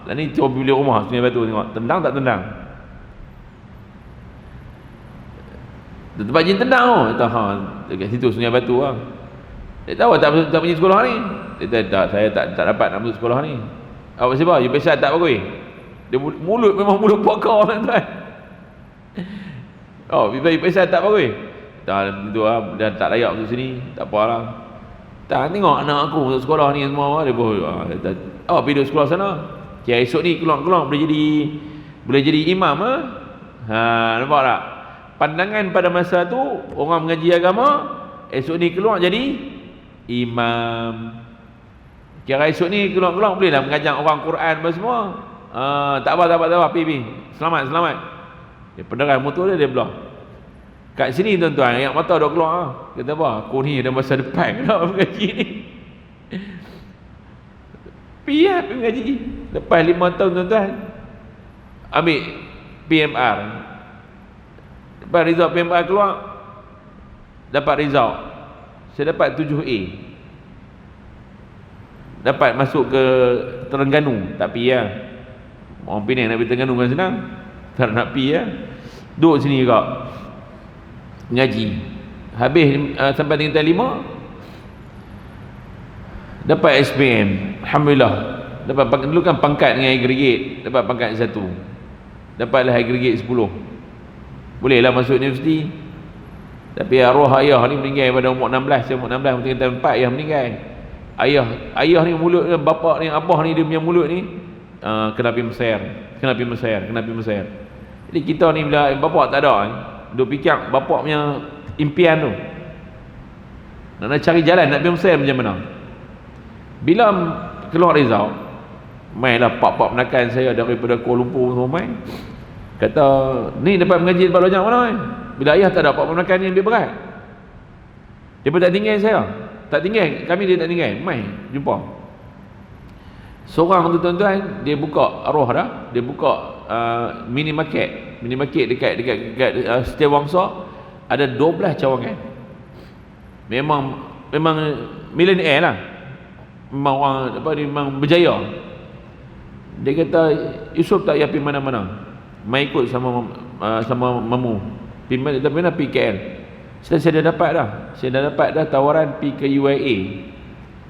Dan ni cuba beli rumah Sungai Batu, tengok tendang tak tendang. Tempat jin tendang tu. Dekat situ Sungai Batu lah. Dia tahu tak pergi sekolah ni. Dia tak, saya tak dapat nak masuk sekolah ni. Apa sebab? UPSR tak bagus. Dia mulut memang mulut puaka tuan-tuan. UPSR tak bagus. Tak itu lah, dia tak layak masuk sini. Tak apalah. Tak, tengok anak aku masuk sekolah ni semua. Dia pun pergi duduk sekolah sana. Esok ni keluar boleh jadi imam Nampak tak? Pandangan pada masa tu orang mengaji agama, esok ni keluar jadi imam. Kira esok ni keluar-keluar bolehlah mengajar orang Quran apa semua. Tak apa, pergi. Selamat. Dia pendengar motor dia belah. Kat sini tuan-tuan, ayat mata dah keluar. Kata apa? Aku ni dah masa depan nak mengaji ni. Pergi mengaji. Lepas 5 tahun tuan-tuan, ambil PMR. Lepas result PMR keluar, dapat result. Saya dapat 7A. Dapat masuk ke Terengganu. Tak pergi lah. Orang Penang nak pergi Terengganu kan senang. Tak nak pergi lah. Duduk sini juga ngaji. Habis sampai tingkatan 5, dapat SPM. Alhamdulillah. Dapat dulu kan pangkat dengan aggregate, dapat pangkat 1. Dapatlah aggregate 10. Bolehlah masuk universiti. Tapi arwah ayah ni meninggal pada umur 16. Saya umur 16, tingkatan 4 ayah meninggal. Ayah ni mulut dia, bapak ni, abah ni, dia punya mulut ni kena pergi Mesir. Jadi kita ni bila bapak tak ada ni, duk fikir bapak punya impian tu. Nak cari jalan nak pergi Mesir macam mana. Bila keluar result, mainlah pak-pak menakan saya daripada Kuala Lumpur semua main. Kata, ni dapat mengaji tempat belajar mana ni? Bila ayah tak ada pak-pak menakan ni lebih berat. Dia pun tak tinggal saya. Tak tinggal, kami dia tak tinggal. Main, jumpa. Seorang tu tuan-tuan, dia buka arwah dah, dia buka mini market dekat Setiawangsa, ada 12 cawangan. Memang millionaire lah. Memang orang memang berjaya. Dia kata, Yusuf tak payah pergi mana-mana. Mai ikut sama mamu. Pergi mana pergi KL. Saya dah dapat dah tawaran pergi ke UIA,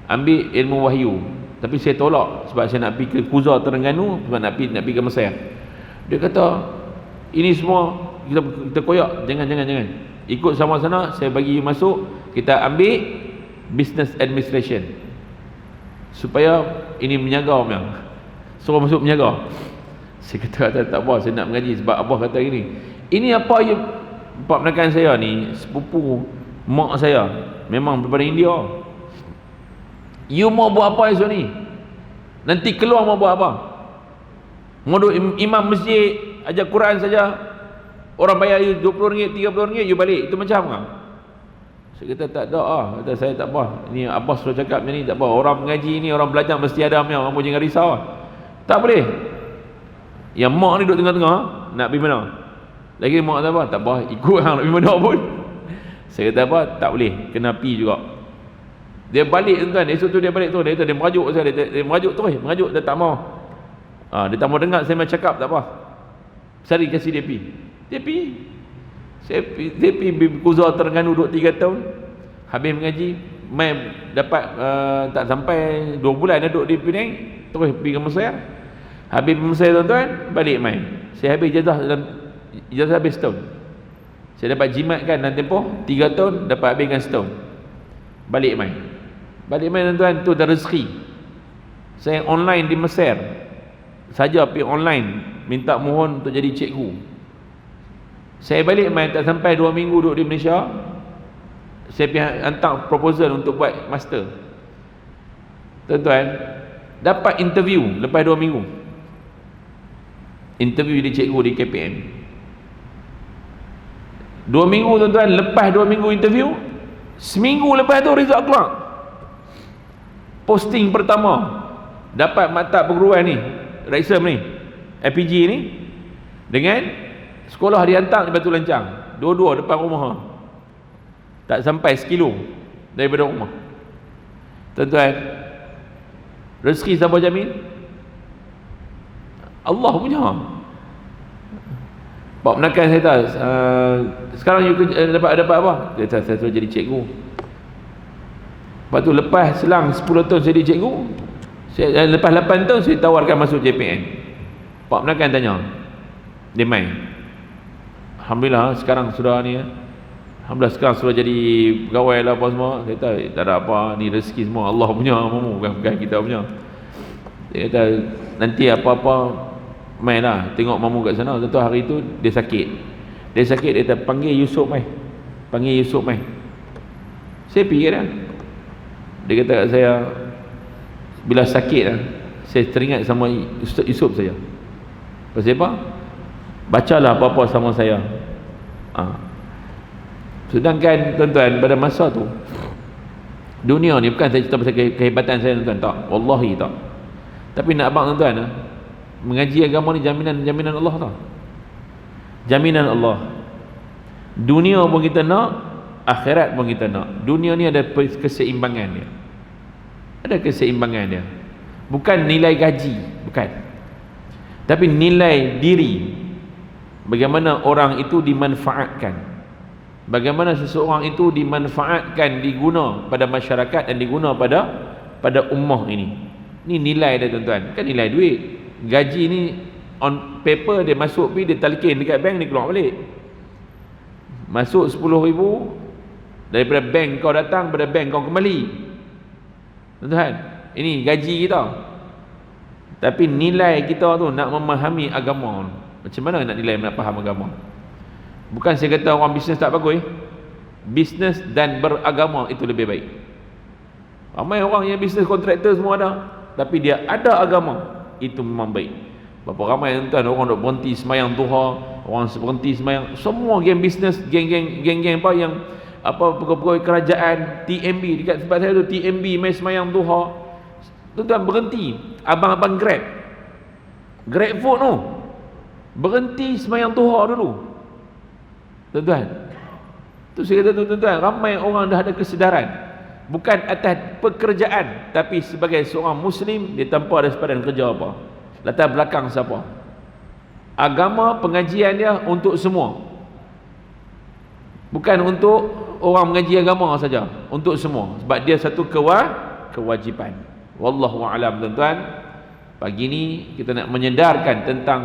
ambil ilmu wahyu. Tapi saya tolak sebab saya nak pergi ke Kuza Terengganu, sebab nak pergi ke Mesir. Dia kata, ini semua kita koyak, jangan. Ikut sama sana, saya bagi you masuk, kita ambil business administration. Supaya ini menyaga punya. Suruh masuk menyaga. Saya kata tak apa, saya nak mengaji sebab abah kata gini. Ini apa you pak menakan saya ni, sepupu mak saya memang daripada India. You mau buat apa esok ni? Nanti keluar mau buat apa? Mau duduk imam masjid, ajar Quran saja, orang bayar you RM20, RM30, you balik. Itu macam apa? Saya kata tak ada lah. Kata saya tak apa. Ini Abbas sudah cakap macam ni, tak apa. Orang mengaji ni, orang belajar mesti ada punya. Orang jangan risau lah. Tak boleh. Yang mak ni duduk tengah-tengah, nak pergi mana? Lagi mak kata apa? Tak apa, ikut hang nak pergi mana pun. Saya kata apa? Tak boleh, kena pergi juga. Dia balik tuan-tuan, esok tu dia balik tu, dia merajuk saya, dia merajuk terus, dia tak mau. Dia tak mau dengar saya macam cakap, tak apa. Sari kasih dia pergi. Dia pergi. Saya pergi Kuza Terengganu duduk 3 tahun. Habis mengaji, main dapat tak sampai 2 bulan dah duduk di Penang, terus pergi ke Mesir. Habis Mesir tuan-tuan, balik main. Saya habis ijazah habis setahun. Saya dapat jimat kan dalam tempoh 3 tahun, dapat habiskan setahun. Balik main tuan-tuan, tu dah rezeki. Saya online di Mesir saja, pergi online minta mohon untuk jadi cikgu. Saya balik main tak sampai 2 minggu duduk di Malaysia, saya pergi hantar proposal untuk buat master. Tuan-tuan, dapat interview lepas 2 minggu. Interview di cikgu di KPM. 2 minggu tuan-tuan, lepas 2 minggu interview, seminggu lepas tu result keluar. Posting pertama dapat mata perguruan ni, Raisam ni, LPG ni, dengan sekolah dihantar di Batu Lancang, dua-dua depan rumah. Tak sampai 1 kilo daripada rumah. Tuan-tuan, rezeki siapa jamin? Allah punya. Pak menakan saya tak, sekarang you dapat apa? Saya suruh jadi cikgu. Lepas tu lepas selang 10 tahun saya jadi cikgu, lepas 8 tahun saya tawarkan masuk JPN. Pak menakan tanya, dia main. Alhamdulillah sekarang sudah ni, alhamdulillah sekarang sudah jadi pegawai lah apa semua. Saya kata tak ada apa, ni rezeki semua Allah punya, bukan kita punya. Dia kata nanti apa-apa Mai lah tengok mamu kat sana. Tentu hari tu dia sakit. Dia sakit, dia kata panggil Yusuf mai. Panggil Yusuf mai. Saya pergi kat dia. Dia kata kat saya, bila sakit lah, saya teringat sama Ustaz Yusuf saya. Pasal apa? Bacalah apa-apa sama saya. Sedangkan tuan-tuan, pada masa tu dunia ni bukan saya cerita pasal kehebatan saya tuan-tuan, tak, wallahi tak. Tapi nak abang tuan-tuan, mengaji agama ni jaminan Allah tau. Jaminan Allah. Dunia pun kita nak, akhirat pun kita nak. Dunia ni ada keseimbangan dia. Ada keseimbangan dia. Bukan nilai gaji, bukan. Tapi nilai diri. Bagaimana orang itu dimanfaatkan. Bagaimana seseorang itu dimanfaatkan, diguna pada masyarakat dan diguna pada ummah ini. Ini nilai dia tuan-tuan. Kan nilai duit. Gaji ni on paper dia masuk pergi, dia talqin dekat bank, dia keluar balik. Masuk 10,000 daripada bank kau datang, pada bank kau kembali. Tuan-tuan, ini gaji kita. Tapi nilai kita tu nak memahami agama. Macam mana nak nilai, nak faham agama? Bukan saya kata orang bisnes tak bagus. Bisnes dan beragama itu lebih baik. Ramai orang yang bisnes kontraktor semua ada, tapi dia ada agama, itu memang baik. Berapa ramai tuan orang duk berhenti semayang duha, orang berhenti semayang, semua geng bisnes, geng-geng apa yang apa pegawai kerajaan, TMB dekat tempat saya tu, TMB main semayang duha. Tuan-tuan berhenti, abang-abang Grab food tu berhenti semayang duha dulu. Tuan-tuan, tu saya kata tuan-tuan, ramai orang dah ada kesedaran, bukan atas pekerjaan, tapi sebagai seorang Muslim, dia tanpa ada sepadan kerja apa, latar belakang siapa. Agama, pengajian dia untuk semua, bukan untuk orang mengaji agama saja, untuk semua, sebab dia satu kewajipan. Wallahu a'lam. Tuan-tuan, pagi ni kita nak menyedarkan tentang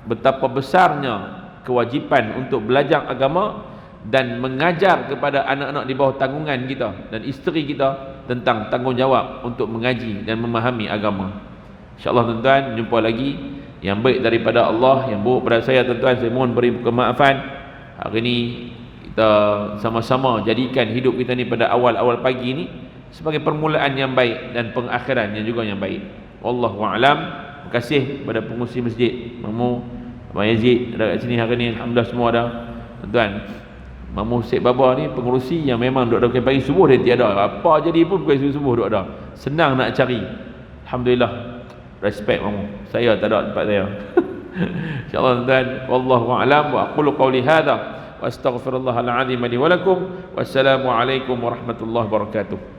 betapa besarnya kewajipan untuk belajar agama dan mengajar kepada anak-anak di bawah tanggungan kita dan isteri kita tentang tanggungjawab untuk mengaji dan memahami agama. InsyaAllah tuan-tuan, jumpa lagi. Yang baik daripada Allah, yang buruk pada saya tuan-tuan, saya mohon beri kemaafan. Hari ini kita sama-sama jadikan hidup kita ni pada awal-awal pagi ni sebagai permulaan yang baik dan pengakhiran yang juga yang baik. Wallahu a'lam. Terima kasih kepada pengurusi masjid, Mamu Abang Yazid ada kat sini hari ni, alhamdulillah semua ada. Tuan-tuan, Mamu Syed Baba ni pengurusi yang memang duk ada pagi subuh dia tiada. Apa jadi pun pukul subuh duk ada. Senang nak cari. Alhamdulillah. Respect Mamu. Saya tak ada tempat saya. InsyaAllah tuan-tuan, wallahu a'lam wa aqulu qawli hadha wa astaghfirullahal azim li wa lakum. Wassalamu alaikum warahmatullahi wabarakatuh.